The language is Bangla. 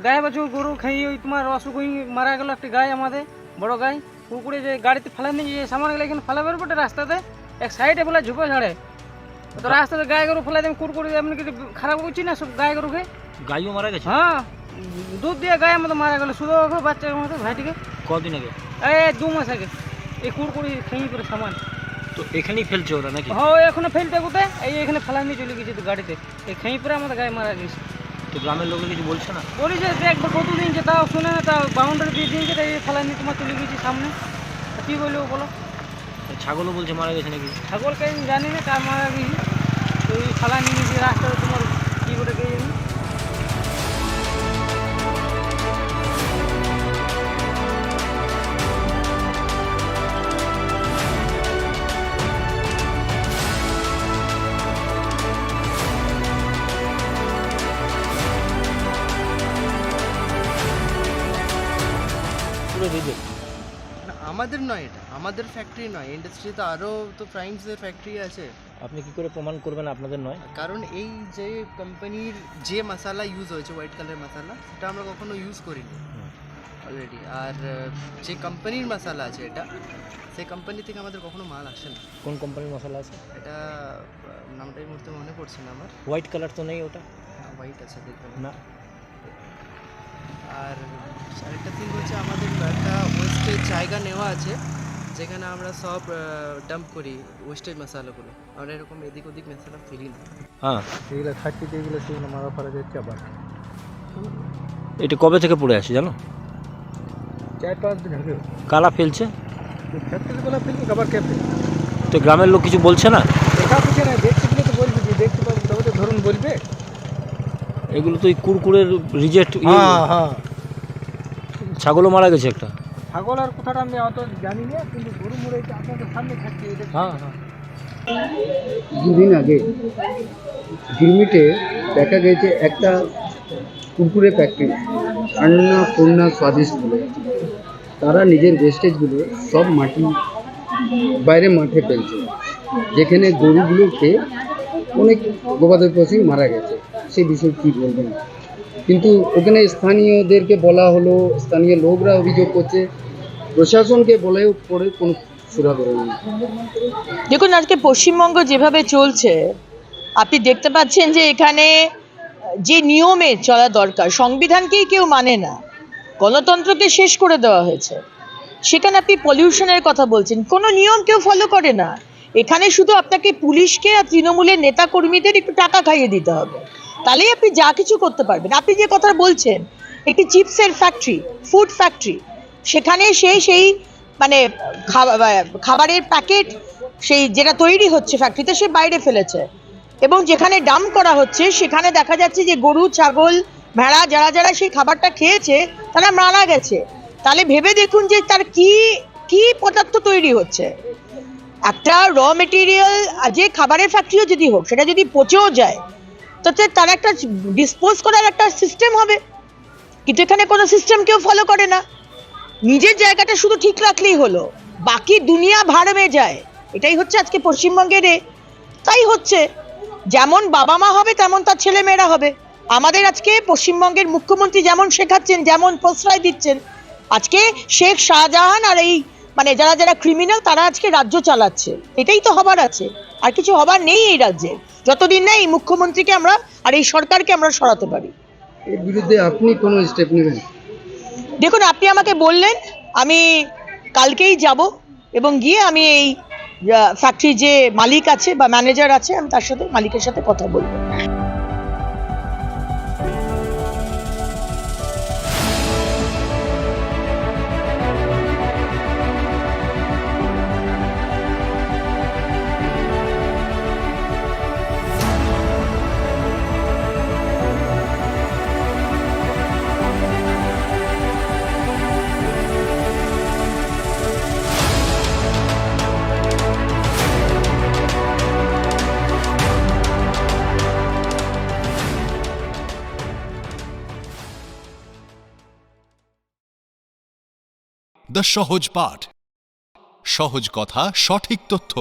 গায়ে বাছুর গরু খেয়ে ওই তোমার অসুখ হয়ে মারা গেল একটা গায়ে আমাদের বড় গায়ে কুকুরে যে গাড়িতে ফেলে নিয়ে যে সামান গেলে এখানে ফেলাবার বটে রাস্তাতে এক সাইডে বলে ঝুপে ঝাড়ে তো রাস্তাতে গায়ে গরু ফেলে দেন কুকুরে এমনি কিছু খারাপ করছি না সব গায়ে গরুকে গাইও মারা গেছে? হ্যাঁ দুধ দিয়ে গায়ে মতো মারা গেল শুধু বাচ্চার মতো ভাইটিকে। কদিন আগে? এই 2 মাস আগে এই কুকুরে খেয়ে করে সামান তো এখানেই ফেলছে ওরা নাকি? হ্যাঁ এখনো ফেলতে কোথায় এই এখানে ফেলা নিয়ে চলে গেছে তো গাড়িতে এই খেয়ে পরে আমাদের গায়ে মারা গেছে। তো গ্রামের লোকে কিছু বলছে না? বলেছে যে একবার কত দিনছে তাও শুনে না তাও বাউন্ডারি দিয়ে দিনছে তাই ফেলা নিয়ে তোমার চলে গেছি সামনে কী বলবো বলো। ছাগলও বলছে মারা গেছে নাকি? ছাগলকে আমি জানি না কার মারা গেছি তো এই ফেলা নিয়ে গেছি রাস্তাতে তোমার কী করে কে জানি। পুরো রিজেক্ট? না আমাদের নয়, এটা আমাদের ফ্যাক্টরি নয়, ইন্ডাস্ট্রি তো আরও তো প্রাইমসের ফ্যাক্টরি আছে। আপনি কি করে প্রমাণ করবেন আপনাদের নয়? কারণ এই যে কোম্পানির যে মশলা ইউজ হয়েছে হোয়াইট কালার মশলা সেটা আমরা কখনো ইউজ করিনি অলরেডি। আর যে কোম্পানির মশলা আছে এটা সেই কোম্পানি থেকে আমাদের কখনো মাল আসে না। কোন কোম্পানির মশলা আছে? এটা নামটা এই মুহূর্তে মনে পড়ছে না আমার। হোয়াইট কালার তো নেই ওটা? হোয়াইট আছে দেখবেন না। আর আরেকটা থিং হচ্ছে আমাদের একটা ওয়েস্টেজ জায়গা নেওয়া আছে যেখানে আমরা সব ডাম্প করি ওয়েস্টেজ মশলাগুলো। আমরা এরকম এদিক ওদিক মশলা ফেলি না। হ্যাঁ, এগুলো খাচ্ছি যেগুলো সেগুলো মারা ফেলা যাচ্ছে আবার এটা কবে থেকে পড়ে আছে জানো? 4-5 দিন হবে। কারা ফেলছে? ফ্যাক্টরিগুলো ফেলি আবার কে ফেলি তো গ্রামের লোক কিছু বলছে না? দেখা বুঝে না দেখতে গেলে তো বলবি যে দেখতে পাবো তবে তো ধরুন বলবে। এগুলো তো এই কুরকুরের রিজেক্ট। হ্যাঁ ছাগলও মারা গেছে একটা। ছাগল আর কোথাটা আমি অত জানি না কিন্তু গরু মরে এটা আপনাদের সামনে থাকছে এটা। হ্যাঁ হ্যাঁ। দুদিন আগে গিরমিটে দেখা গেছে একটা কুরকুরে ফ্যাক্টরি अन्नपूर्णा स्वादिष्ट বলে তারা নিজের ওয়েস্টেজগুলো সব মাটি বাইরে মাঠে ফেলছে যেখানে গরুগুলো খেয়ে অনেক গবাদি পশু মারা গেছে। সেই বিষয়ে কী বলবেন? কিন্তু ওখানে স্থানীয়দেরকে বলা হলো, স্থানীয় লোকরা অভিযোগ করছে, প্রশাসনকে বলেও পরে কোনো সুরা বেরোয়নি। দেখুন আজকে পশ্চিমবঙ্গ যেভাবে চলছে আপনি দেখতে পাচ্ছেন যে এখানে যে নিয়মে চলা দরকার সংবিধানকেই কেউ মানে না, গণতন্ত্রকে শেষ করে দেওয়া হয়েছে। সেখানে আপনি পলিউশনের কথা বলছেন, কোনো নিয়ম কেউ ফলো করে না। এখানে শুধু আপনাকে পুলিশকে আর তৃণমূলের নেতা কর্মীদের একটু টাকা খাইয়ে দিতে হবে, তাহলেই আপনি যা কিছু করতে পারবেন। আপনি যে কথা বলছেন একটি চিপসের ফ্যাক্টরি, ফুড ফ্যাক্টরি, সেখানে সেই মানে খাবারের প্যাকেট সেই যেটা তৈরি হচ্ছে ফ্যাক্টরিতে সে বাইরে ফেলেছে এবং যেখানে ডাম্প করা হচ্ছে সেখানে দেখা যাচ্ছে যে গরু ছাগল ভেড়া যারা যারা সেই খাবারটা খেয়েছে তারা মারা গেছে। তাহলে ভেবে দেখুন যে তার কি কি পদার্থ তৈরি হচ্ছে। একটা র মেটেরিয়াল যে খাবারের ফ্যাক্টরিও যদি হোক সেটা যদি পচেও যায় তাতে তার একটা ডিসপোজ করার একটা সিস্টেম হবে, কিন্তু এখানে কোনো সিস্টেম কেউ ফলো করে না। নিজের জায়গাটা শুধু ঠিক রাখলেই হলো, বাকি দুনিয়া ভাড় হয়ে যায়। এটাই হচ্ছে আজকে পশ্চিমবঙ্গের তাই হচ্ছে, যেমন বাবা মা হবে তেমন তার ছেলে মেয়েরা হবে। আমাদের আজকে পশ্চিমবঙ্গের মুখ্যমন্ত্রী যেমন শেখাচ্ছেন, যেমন প্রশ্রয় দিচ্ছেন, আজকে শেখ শাহজাহান আর এই মানে যারা যারা ক্রিমিনাল তারা আজকে রাজ্য চালাচ্ছে। এটাই তো হবার আছে, আর কিছু হবার নেই এই রাজ্যে যতদিন না এই মুখ্যমন্ত্রীকে আমরা আর এই সরকারকে আমরা সরাতে পারি। এর বিরুদ্ধে আপনি কোনো স্টেপ নেবেন? দেখুন আপনি আমাকে বললেন, আমি কালকেই যাব এবং গিয়ে আমি এই ফ্যাক্টরি যে মালিক আছে বা ম্যানেজার আছে আমি তার সাথে মালিকের সাথে কথা বলবো। দ্য সহজ পাঠ, সহজ কথা, সঠিক তথ্য।